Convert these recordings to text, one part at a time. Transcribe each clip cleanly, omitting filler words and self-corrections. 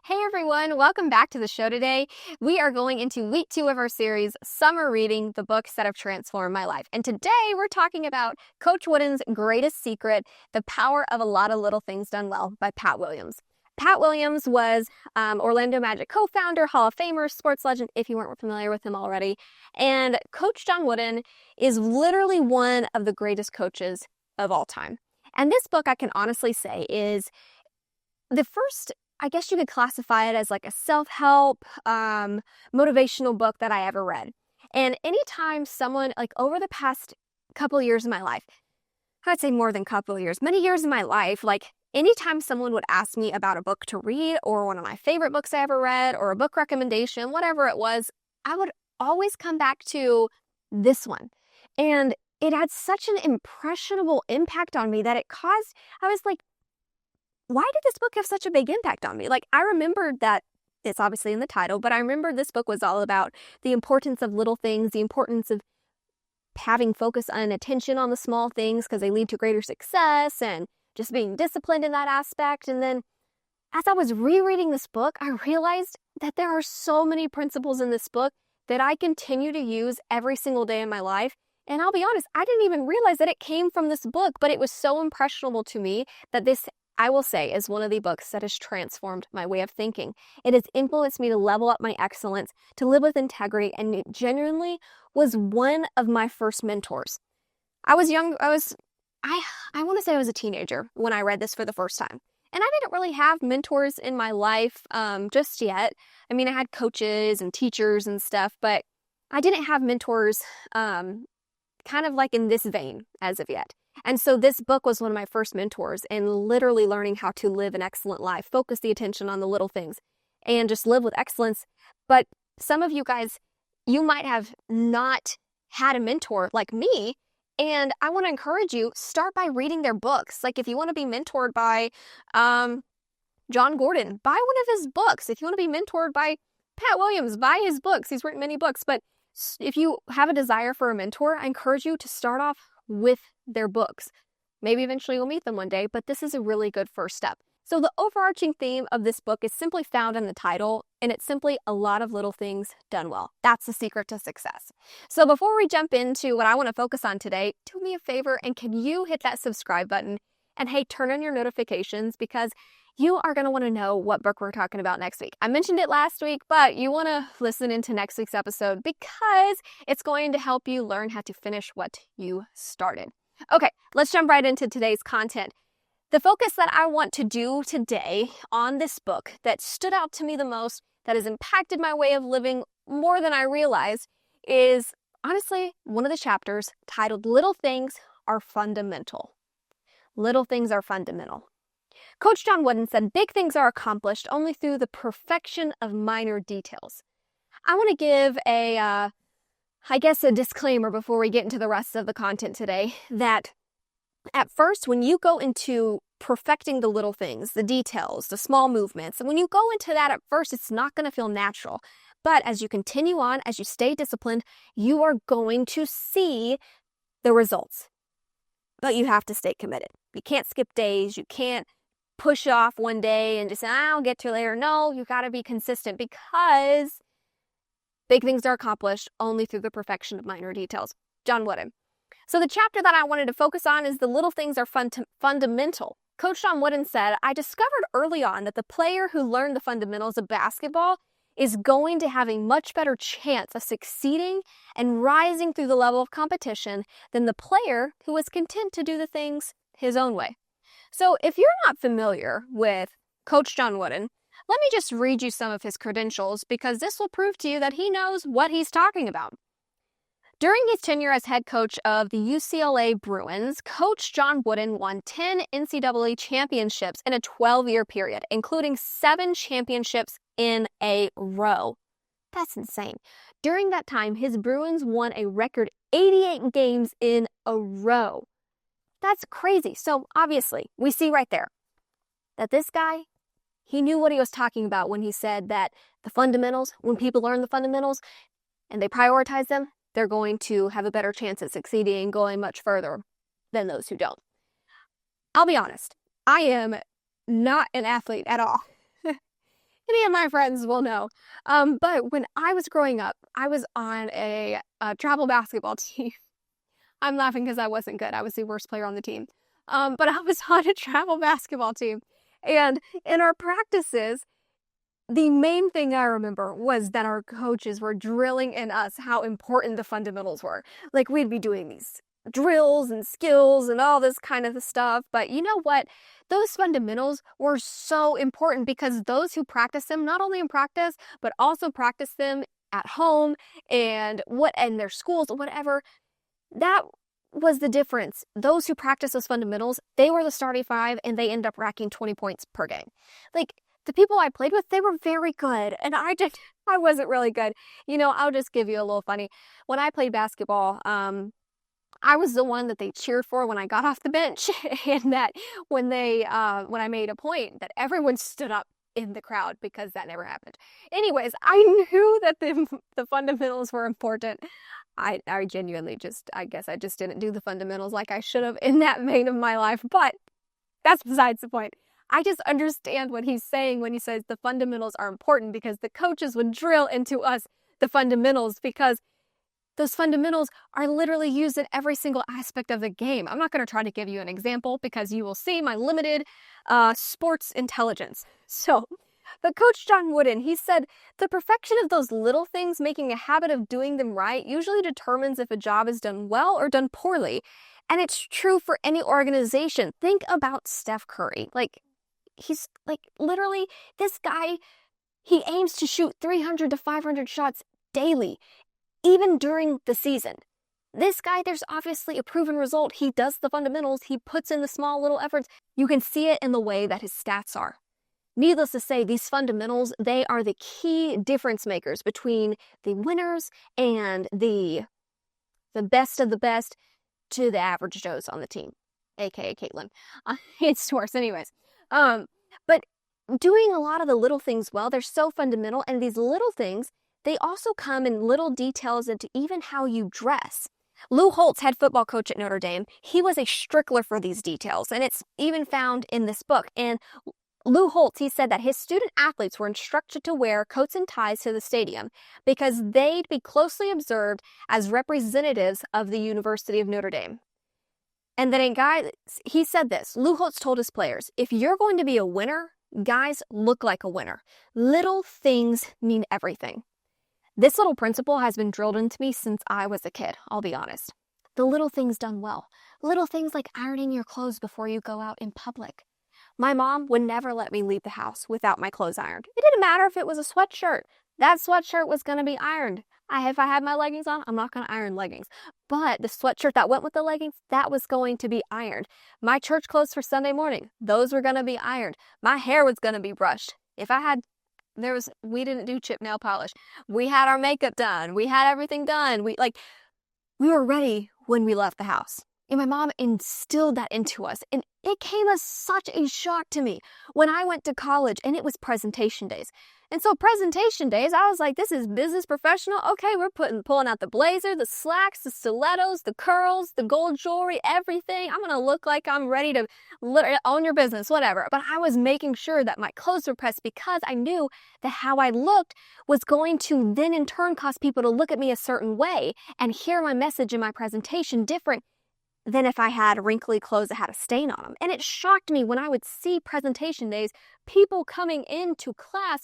Hey everyone, welcome back to the show today. We are going into week 2 of our series, Summer Reading, the books that have transformed my life. And today we're talking about Coach Wooden's greatest secret, The Power of a Lot of Little Things Done Well by Pat Williams. Pat Williams was Orlando Magic co-founder, Hall of Famer, sports legend, if you weren't familiar with him already. And Coach John Wooden is literally one of the greatest coaches of all time. And this book, I can honestly say, is the first, I guess you could classify it as like a self-help, motivational book that I ever read. And anytime someone, like over the past couple years of my life, I'd say more than couple years, many years of my life, like anytime someone would ask me about a book to read or one of my favorite books I ever read or a book recommendation, whatever it was, I would always come back to this one. And it had such an impressionable impact on me that I was like, why did this book have such a big impact on me? Like, I remembered that it's obviously in the title, but I remember this book was all about the importance of little things, the importance of having focus and attention on the small things because they lead to greater success and just being disciplined in that aspect. And then as I was rereading this book, I realized that there are so many principles in this book that I continue to use every single day in my life. And I'll be honest, I didn't even realize that it came from this book, but it was so impressionable to me that this, I will say, is one of the books that has transformed my way of thinking. It has influenced me to level up my excellence, to live with integrity, and it genuinely was one of my first mentors. I was young, I want to say I was a teenager when I read this for the first time. And I didn't really have mentors in my life just yet. I mean, I had coaches and teachers and stuff, but I didn't have mentors kind of like in this vein as of yet. And so this book was one of my first mentors in literally learning how to live an excellent life, focus the attention on the little things, and just live with excellence. But some of you guys, you might have not had a mentor like me. And I want to encourage you, start by reading their books. Like if you want to be mentored by John Gordon, buy one of his books. If you want to be mentored by Pat Williams, buy his books. He's written many books. But if you have a desire for a mentor, I encourage you to start off with their books. Maybe eventually you'll meet them one day, but this is a really good first step. So the overarching theme of this book is simply found in the title, and it's simply a lot of little things done well. That's the secret to success. So before we jump into what I want to focus on today, do me a favor and can you hit that subscribe button? And hey, turn on your notifications because you are going to want to know what book we're talking about next week. I mentioned it last week, but you want to listen into next week's episode because it's going to help you learn how to finish what you started. Okay, let's jump right into today's content. The focus that I want to do today on this book that stood out to me the most, that has impacted my way of living more than I realized, is honestly one of the chapters titled Little Things Are Fundamental. Little things are fundamental. Coach John Wooden said, big things are accomplished only through the perfection of minor details. I want to give a disclaimer before we get into the rest of the content today, that at first, when you go into perfecting the little things, the details, the small movements, and when you go into that at first, it's not going to feel natural. But as you continue on, as you stay disciplined, you are going to see the results. But you have to stay committed. You can't skip days. You can't push off one day and just say, I'll get to it later. No, you got to be consistent because big things are accomplished only through the perfection of minor details. John Wooden. So the chapter that I wanted to focus on is the little things are fundamental. Coach John Wooden said, I discovered early on that the player who learned the fundamentals of basketball is going to have a much better chance of succeeding and rising through the level of competition than the player who was content to do the things his own way. So if you're not familiar with Coach John Wooden, let me just read you some of his credentials because this will prove to you that he knows what he's talking about. During his tenure as head coach of the UCLA Bruins, Coach John Wooden won 10 NCAA championships in a 12-year period, including 7 championships in a row. That's insane. During that time, his Bruins won a record 88 games in a row. That's crazy. So obviously, we see right there that this guy, he knew what he was talking about when he said that the fundamentals, when people learn the fundamentals and they prioritize them, they're going to have a better chance at succeeding and going much further than those who don't. I'll be honest, I am not an athlete at all. Any of my friends will know. But when I was growing up, I was on a travel basketball team. I'm laughing because I wasn't good. I was the worst player on the team. But I was on a travel basketball team. And in our practices, the main thing I remember was that our coaches were drilling in us how important the fundamentals were. Like, we'd be doing these drills and skills and all this kind of stuff. But you know what? Those fundamentals were so important because those who practice them, not only in practice, but also practice them at home and in their schools, whatever, that was the difference. Those who practice those fundamentals, they were the starting five and they end up racking 20 points per game. Like, the people I played with, they were very good. And I wasn't really good. You know, I'll just give you a little funny. When I played basketball, I was the one that they cheered for when I got off the bench, and that when I made a point, that everyone stood up in the crowd, because that never happened. Anyways, I knew that the fundamentals were important. I genuinely I guess I just didn't do the fundamentals like I should have in that vein of my life, but that's besides the point. I just understand what he's saying when he says the fundamentals are important, because the coaches would drill into us the fundamentals, because those fundamentals are literally used in every single aspect of the game. I'm not going to try to give you an example because you will see my limited sports intelligence. So, but Coach John Wooden, he said, the perfection of those little things, making a habit of doing them right, usually determines if a job is done well or done poorly. And it's true for any organization. Think about Steph Curry. He's literally, this guy, he aims to shoot 300 to 500 shots daily, even during the season. This guy, there's obviously a proven result. He does the fundamentals. He puts in the small little efforts. You can see it in the way that his stats are. Needless to say, these fundamentals, they are the key difference makers between the winners and the best of the best to the average Joes on the team, aka Kaytlynn. It's worse anyways. But doing a lot of the little things well, they're so fundamental, and these little things, they also come in little details into even how you dress. Lou Holtz, head football coach at Notre Dame, he was a stickler for these details, and it's even found in this book. And Lou Holtz, he said that his student athletes were instructed to wear coats and ties to the stadium because they'd be closely observed as representatives of the University of Notre Dame. And then he said this, Lou Holtz told his players, if you're going to be a winner, guys, look like a winner. Little things mean everything. This little principle has been drilled into me since I was a kid, I'll be honest. The little things done well. Little things like ironing your clothes before you go out in public. My mom would never let me leave the house without my clothes ironed. It didn't matter if it was a sweatshirt. That sweatshirt was going to be ironed. If I had my leggings on, I'm not going to iron leggings. But the sweatshirt that went with the leggings, that was going to be ironed. My church clothes for Sunday morning, those were going to be ironed. My hair was going to be brushed. We didn't do chip nail polish. We had our makeup done. We had everything done. We were ready when we left the house. And my mom instilled that into us. And it came as such a shock to me when I went to college and it was presentation days. And so presentation days, I was like, this is business professional. Okay, we're pulling out the blazer, the slacks, the stilettos, the curls, the gold jewelry, everything. I'm going to look like I'm ready to own your business, whatever. But I was making sure that my clothes were pressed because I knew that how I looked was going to then in turn cause people to look at me a certain way and hear my message in my presentation different than if I had wrinkly clothes that had a stain on them. And it shocked me when I would see presentation days, people coming into class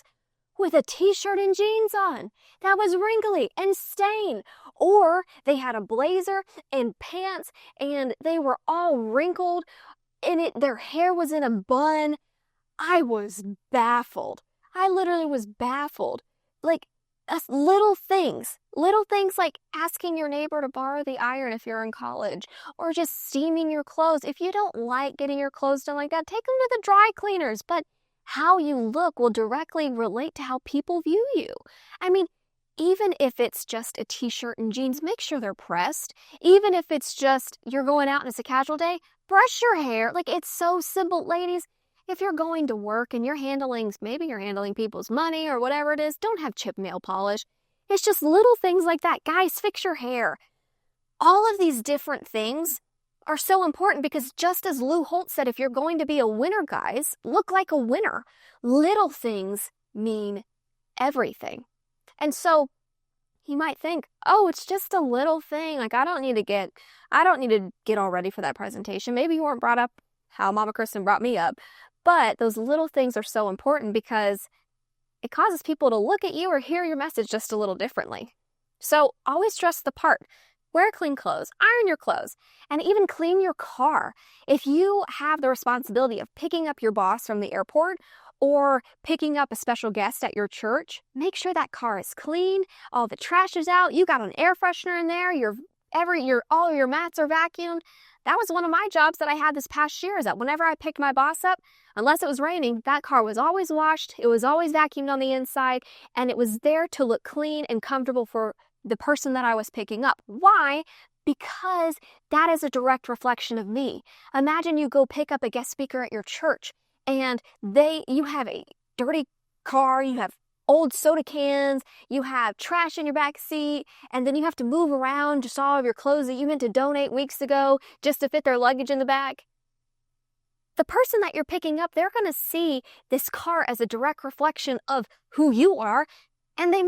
with a t-shirt and jeans on that was wrinkly and stained, or they had a blazer and pants and they were all wrinkled and their hair was in a bun. I was baffled. I literally was baffled. Little things like asking your neighbor to borrow the iron if you're in college, or just steaming your clothes. If you don't like getting your clothes done like that, take them to the dry cleaners. But how you look will directly relate to how people view you. I mean, even if it's just a t-shirt and jeans, make sure they're pressed. Even if it's just you're going out and it's a casual day, brush your hair. It's so simple, ladies. If you're going to work and maybe you're handling people's money or whatever it is, don't have chip nail polish. It's just little things like that. Guys, fix your hair. All of these different things are so important because just as Lou Holtz said, if you're going to be a winner, guys, look like a winner. Little things mean everything. And so you might think, oh, it's just a little thing. Like, I don't need to get all ready for that presentation. Maybe you weren't brought up how Mama Kristen brought me up, but those little things are so important because it causes people to look at you or hear your message just a little differently. So always dress the part. Wear clean clothes, iron your clothes, and even clean your car. If you have the responsibility of picking up your boss from the airport or picking up a special guest at your church, make sure that car is clean, all the trash is out, you got an air freshener in there, all of your mats are vacuumed. That was one of my jobs that I had this past year, is that whenever I picked my boss up, unless it was raining, that car was always washed, it was always vacuumed on the inside, and it was there to look clean and comfortable for the person that I was picking up. Why? Because that is a direct reflection of me. Imagine you go pick up a guest speaker at your church and you have a dirty car, you have old soda cans, you have trash in your back seat, and then you have to move around just all of your clothes that you meant to donate weeks ago just to fit their luggage in the back. The person that you're picking up, they're going to see this car as a direct reflection of who you are, and they're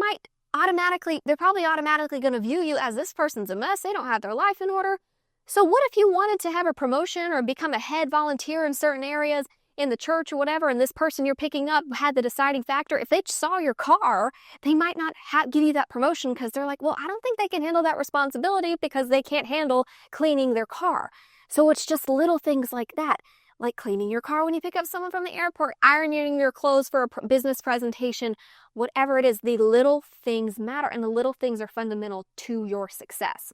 probably automatically going to view you as, this person's a mess, they don't have their life in order. So what if you wanted to have a promotion or become a head volunteer in certain areas in the church or whatever, and this person you're picking up had the deciding factor? If they saw your car, they might not give you that promotion because they're like, well, I don't think they can handle that responsibility because they can't handle cleaning their car. So it's just little things like that, like cleaning your car when you pick up someone from the airport, ironing your clothes for a business presentation, whatever it is. The little things matter, and the little things are fundamental to your success.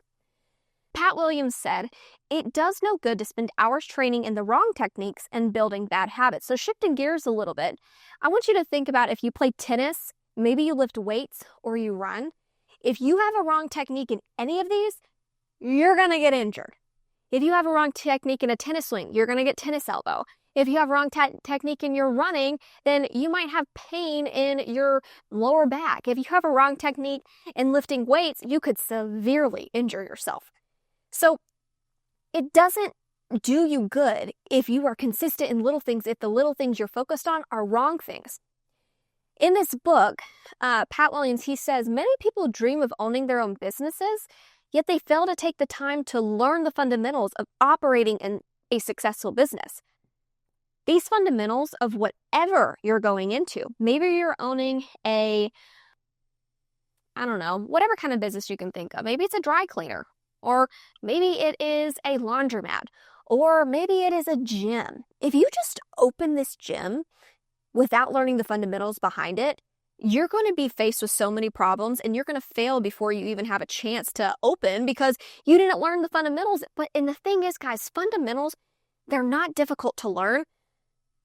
Pat Williams said, "It does no good to spend hours training in the wrong techniques and building bad habits." So shifting gears a little bit, I want you to think about if you play tennis, maybe you lift weights or you run. If you have a wrong technique in any of these, you're going to get injured. If you have a wrong technique in a tennis swing, you're going to get tennis elbow. If you have wrong technique in your running, then you might have pain in your lower back. If you have a wrong technique in lifting weights, you could severely injure yourself. So it doesn't do you good if you are consistent in little things, if the little things you're focused on are wrong things. In this book, Pat Williams, he says, many people dream of owning their own businesses, yet they fail to take the time to learn the fundamentals of operating in a successful business. These fundamentals of whatever you're going into, maybe you're owning whatever kind of business you can think of. Maybe it's a dry cleaner, or maybe it is a laundromat, or maybe it is a gym. If you just open this gym without learning the fundamentals behind it, you're going to be faced with so many problems, and you're going to fail before you even have a chance to open because you didn't learn the fundamentals. And the thing is, guys, fundamentals, they're not difficult to learn,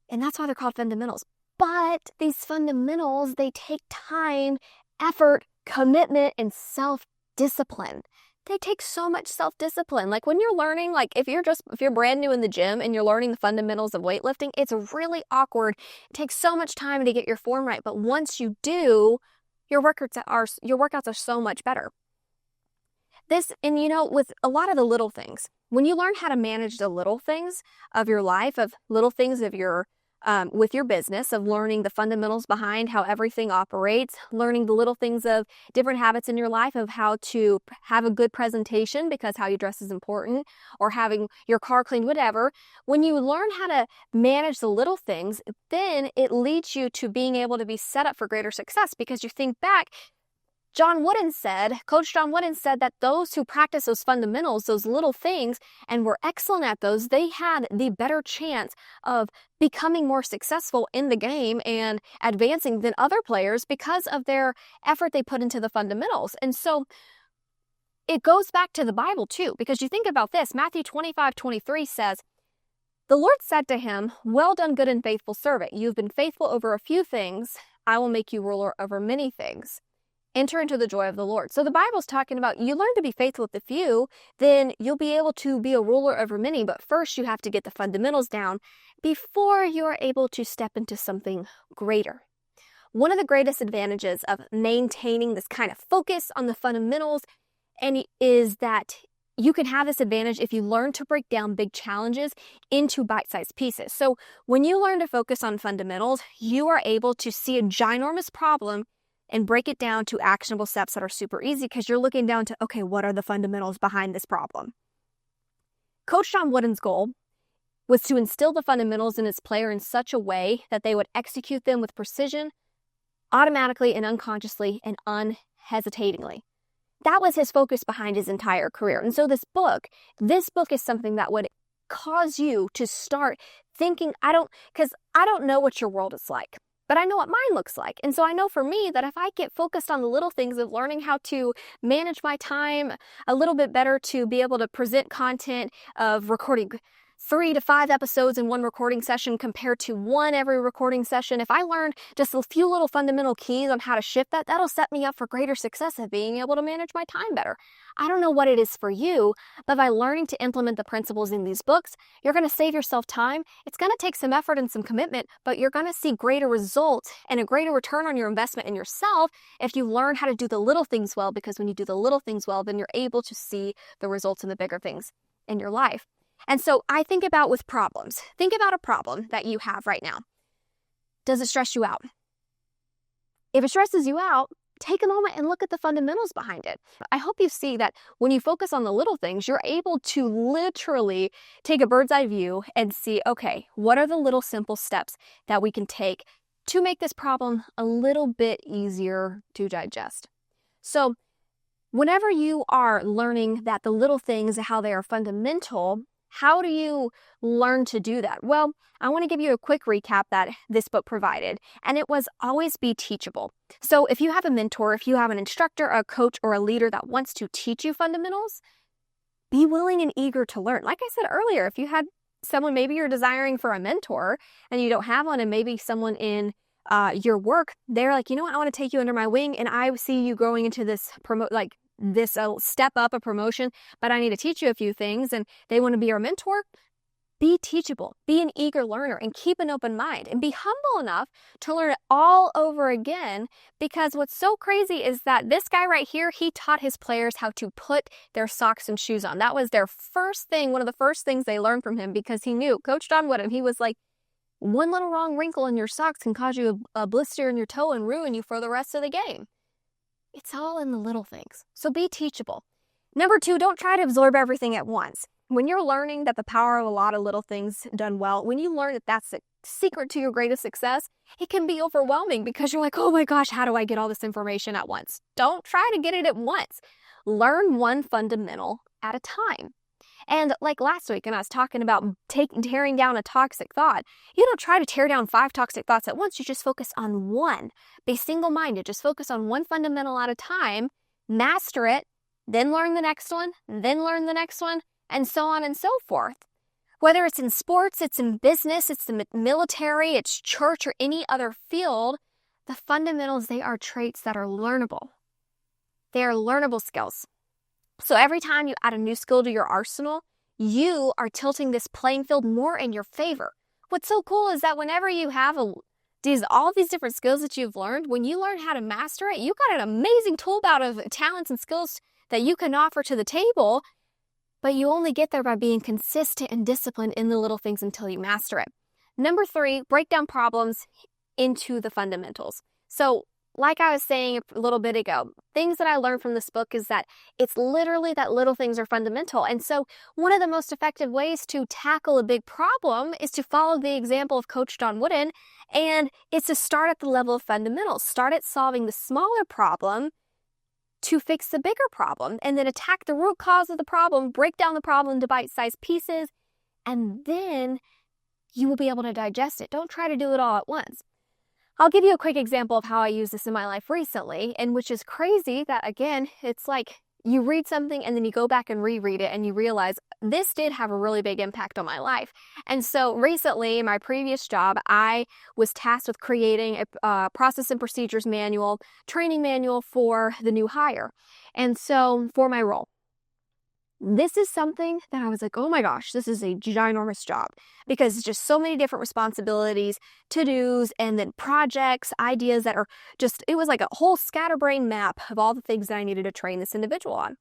and that's why they're called fundamentals. But these fundamentals, they take time, effort, commitment, and self-discipline. They take so much self-discipline. Like when you're learning, like if you're brand new in the gym and you're learning the fundamentals of weightlifting, it's really awkward. It takes so much time to get your form right. But once you do, your workouts are so much better. With a lot of the little things, when you learn how to manage the little things of your life, of little things of your with your business, of learning the fundamentals behind how everything operates, learning the little things of different habits in your life, of how to have a good presentation because how you dress is important, or having your car cleaned, whatever. When you learn how to manage the little things, then it leads you to being able to be set up for greater success, because you think back, Coach John Wooden said that those who practice those fundamentals, those little things, and were excellent at those, they had the better chance of becoming more successful in the game and advancing than other players because of their effort they put into the fundamentals. And so it goes back to the Bible too, because you think about this, Matthew 25:23 says, "The Lord said to him, 'Well done, good and faithful servant. You've been faithful over a few things. I will make you ruler over many things. Enter into the joy of the Lord.'" So the Bible's talking about you learn to be faithful with the few, then you'll be able to be a ruler over many. But first you have to get the fundamentals down before you are able to step into something greater. One of the greatest advantages of maintaining this kind of focus on the fundamentals is that you can have this advantage if you learn to break down big challenges into bite-sized pieces. So when you learn to focus on fundamentals, you are able to see a ginormous problem and break it down to actionable steps that are super easy because you're looking down to, okay, what are the fundamentals behind this problem? Coach John Wooden's goal was to instill the fundamentals in his player in such a way that they would execute them with precision, automatically and unconsciously and unhesitatingly. That was his focus behind his entire career. And so this book is something that would cause you to start thinking, I don't know what your world is like, but I know what mine looks like. And so I know for me that if I get focused on the little things of learning how to manage my time a little bit better, to be able to present content, of recording 3 to 5 episodes in one recording session compared to one every recording session, if I learn just a few little fundamental keys on how to shift that, that'll set me up for greater success of being able to manage my time better. I don't know what it is for you, but by learning to implement the principles in these books, you're going to save yourself time. It's going to take some effort and some commitment, but you're going to see greater results and a greater return on your investment in yourself if you learn how to do the little things well, because when you do the little things well, then you're able to see the results in the bigger things in your life. And so I think about with problems. Think about a problem that you have right now. Does it stress you out? If it stresses you out, take a moment and look at the fundamentals behind it. I hope you see that when you focus on the little things, you're able to literally take a bird's eye view and see, okay, what are the little simple steps that we can take to make this problem a little bit easier to digest? So whenever you are learning that the little things, how they are fundamental, how do you learn to do that? Well, I want to give you a quick recap that this book provided, and it was always be teachable. So if you have a mentor, if you have an instructor, a coach, or a leader that wants to teach you fundamentals, be willing and eager to learn. Like I said earlier, if you had someone, maybe you're desiring for a mentor and you don't have one, and maybe someone in your work, they're like, you know what, I want to take you under my wing, and I see you growing into this step up, a promotion, but I need to teach you a few things, and they want to be your mentor. Be teachable, be an eager learner, and keep an open mind, and be humble enough to learn it all over again, because what's so crazy is that this guy right here, he taught his players how to put their socks and shoes on. That was their first thing, one of the first things they learned from him, because he knew, Coach John Wooden, he was like, one little wrong wrinkle in your socks can cause you a blister in your toe and ruin you for the rest of the game. It's all in the little things. So be teachable. Number 2, don't try to absorb everything at once. When you're learning that the power of a lot of little things done well, when you learn that that's the secret to your greatest success, it can be overwhelming because you're like, oh my gosh, how do I get all this information at once? Don't try to get it at once. Learn one fundamental at a time. And like last week, when I was talking about tearing down a toxic thought, you don't try to tear down 5 toxic thoughts at once. You just focus on one. Be single-minded. Just focus on one fundamental at a time, master it, then learn the next one, then learn the next one, and so on and so forth. Whether it's in sports, it's in business, it's the military, it's church, or any other field, the fundamentals, they are traits that are learnable. They are learnable skills. So every time you add a new skill to your arsenal, you are tilting this playing field more in your favor. What's so cool is that whenever you have all these different skills that you've learned, when you learn how to master it, you got an amazing toolbox of talents and skills that you can offer to the table, but you only get there by being consistent and disciplined in the little things until you master it. Number 3, break down problems into the fundamentals. So like I was saying a little bit ago, things that I learned from this book is that it's literally that little things are fundamental. And so one of the most effective ways to tackle a big problem is to follow the example of Coach John Wooden, and it's to start at the level of fundamentals. Start at solving the smaller problem to fix the bigger problem, and then attack the root cause of the problem, break down the problem into bite-sized pieces, and then you will be able to digest it. Don't try to do it all at once. I'll give you a quick example of how I use this in my life recently, and which is crazy that, again, it's like you read something and then you go back and reread it and you realize this did have a really big impact on my life. And so recently, in my previous job, I was tasked with creating a process and procedures manual, training manual for the new hire. And so for my role, this is something that I was like, oh my gosh, this is a ginormous job, because it's just so many different responsibilities, to-dos, and then projects, ideas that are just, it was like a whole scatterbrain map of all the things that I needed to train this individual on.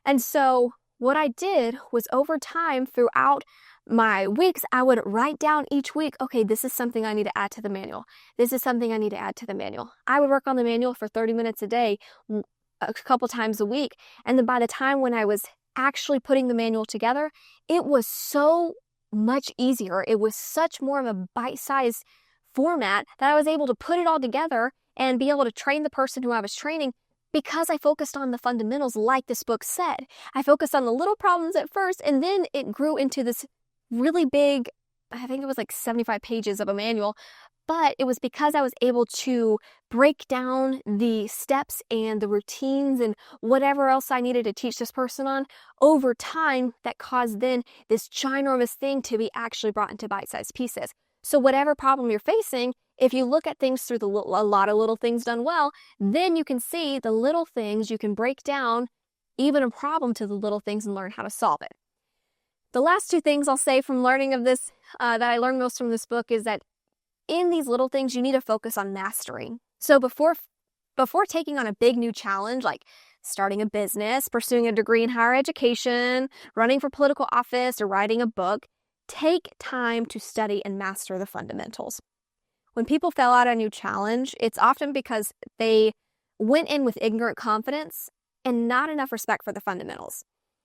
And so what I did was over time throughout my weeks, I would write down each week, okay, this is something I need to add to the manual. This is something I need to add to the manual. I would work on the manual for 30 minutes a day, a couple times a week. And then by the time when I was actually putting the manual together, it was so much easier. It was such more of a bite-sized format that I was able to put it all together and be able to train the person who I was training because I focused on the fundamentals like this book said. I focused on the little problems at first, and then it grew into this really big, I think it was like 75 pages of a manual, but it was because I was able to break down the steps and the routines and whatever else I needed to teach this person on over time that caused then this ginormous thing to be actually brought into bite-sized pieces. So whatever problem you're facing, if you look at things through a lot of little things done well, then you can see the little things, you can break down even a problem to the little things and learn how to solve it. The last two things I'll say from learning of this, that I learned most from this book, is that in these little things, you need to focus on mastering. So before taking on a big new challenge, like starting a business, pursuing a degree in higher education, running for political office, or writing a book, take time to study and master the fundamentals. When people fail at a new challenge, it's often because they went in with ignorant confidence and not enough respect for the fundamentals.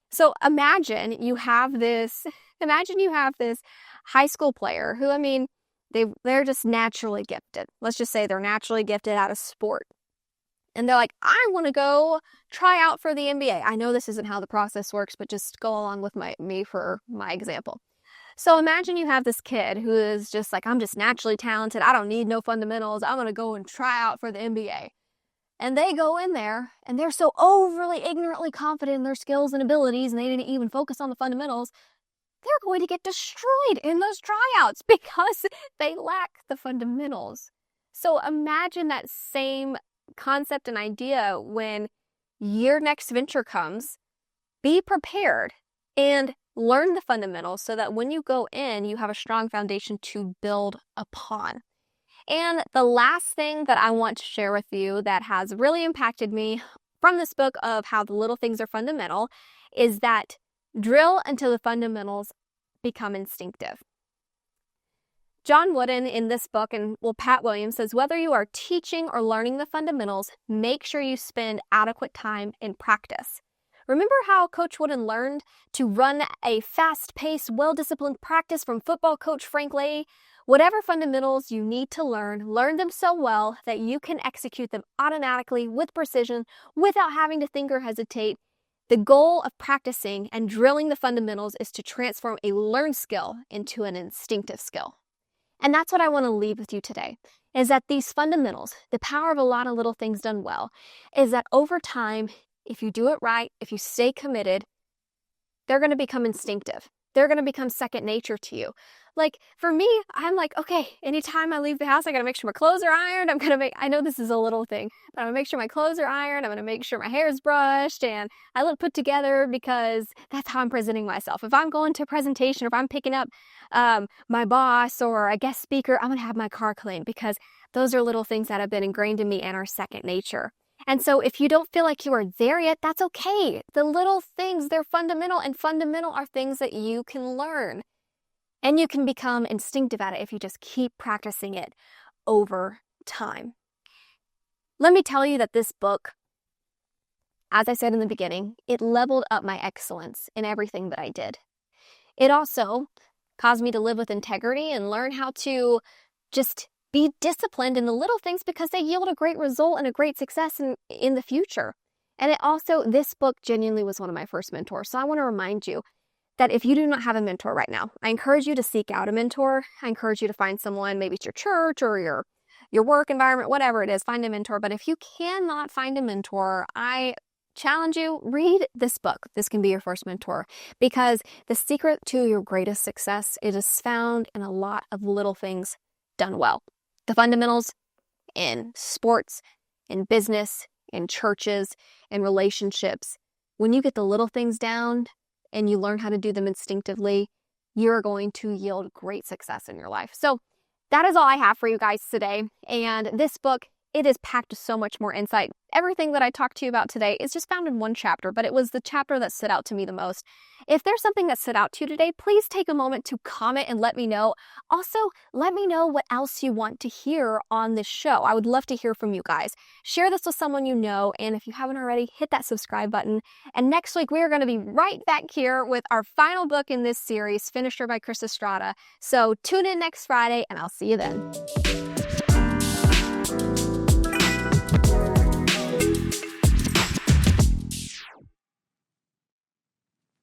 So imagine you have this high school player who, they're just naturally gifted. Let's just say they're naturally gifted at a sport. And they're like, I want to go try out for the NBA. I know this isn't how the process works, but just go along with me for my example. So imagine you have this kid who is just like, I'm just naturally talented. I don't need no fundamentals. I'm going to go and try out for the NBA. And they go in there and they're so overly ignorantly confident in their skills and abilities, and they didn't even focus on the fundamentals. They're going to get destroyed in those tryouts because they lack the fundamentals. So imagine that same concept and idea when your next venture comes. Be prepared and learn the fundamentals so that when you go in, you have a strong foundation to build upon. And the last thing that I want to share with you that has really impacted me from this book of how the little things are fundamental is that drill until the fundamentals become instinctive. John Wooden in this book, and Pat Williams says, whether you are teaching or learning the fundamentals, make sure you spend adequate time in practice. Remember how Coach Wooden learned to run a fast-paced, well-disciplined practice from football coach Frank Leahy? Whatever fundamentals you need to learn them so well that you can execute them automatically with precision without having to think or hesitate. The goal of practicing and drilling the fundamentals is to transform a learned skill into an instinctive skill. And that's what I want to leave with you today, is that these fundamentals, the power of a lot of little things done well, is that over time, if you do it right, if you stay committed, they're going to become instinctive. They're going to become second nature to you. Like for me, I'm like, okay, anytime I leave the house, I got to make sure my clothes are ironed. I know this is a little thing, but I'm going to make sure my clothes are ironed. I'm going to make sure my hair is brushed and I look put together because that's how I'm presenting myself. If I'm going to a presentation or if I'm picking up my boss or a guest speaker, I'm going to have my car clean because those are little things that have been ingrained in me and are second nature. And so if you don't feel like you are there yet, that's okay. The little things, they're fundamental, and fundamental are things that you can learn. And you can become instinctive at it if you just keep practicing it over time. Let me tell you that this book, as I said in the beginning, it leveled up my excellence in everything that I did. It also caused me to live with integrity and learn how to just be disciplined in the little things because they yield a great result and a great success in the future. And it also, this book genuinely was one of my first mentors. So I want to remind you that if you do not have a mentor right now, I encourage you to seek out a mentor. I encourage you to find someone, maybe it's your church or your work environment, whatever it is, find a mentor. But if you cannot find a mentor, I challenge you, read this book. This can be your first mentor because the secret to your greatest success, it is found in a lot of little things done well. The fundamentals in sports, in business, in churches, in relationships. When you get the little things down and you learn how to do them instinctively, you're going to yield great success in your life. So that is all I have for you guys today. And this book, it is packed with so much more insight. Everything that I talked to you about today is just found in one chapter, but it was the chapter that stood out to me the most. If there's something that stood out to you today, please take a moment to comment and let me know. Also, let me know what else you want to hear on this show. I would love to hear from you guys. Share this with someone you know, and if you haven't already, hit that subscribe button. And next week, we are going to be right back here with our final book in this series, Finisher by Chris Estrada. So tune in next Friday, and I'll see you then.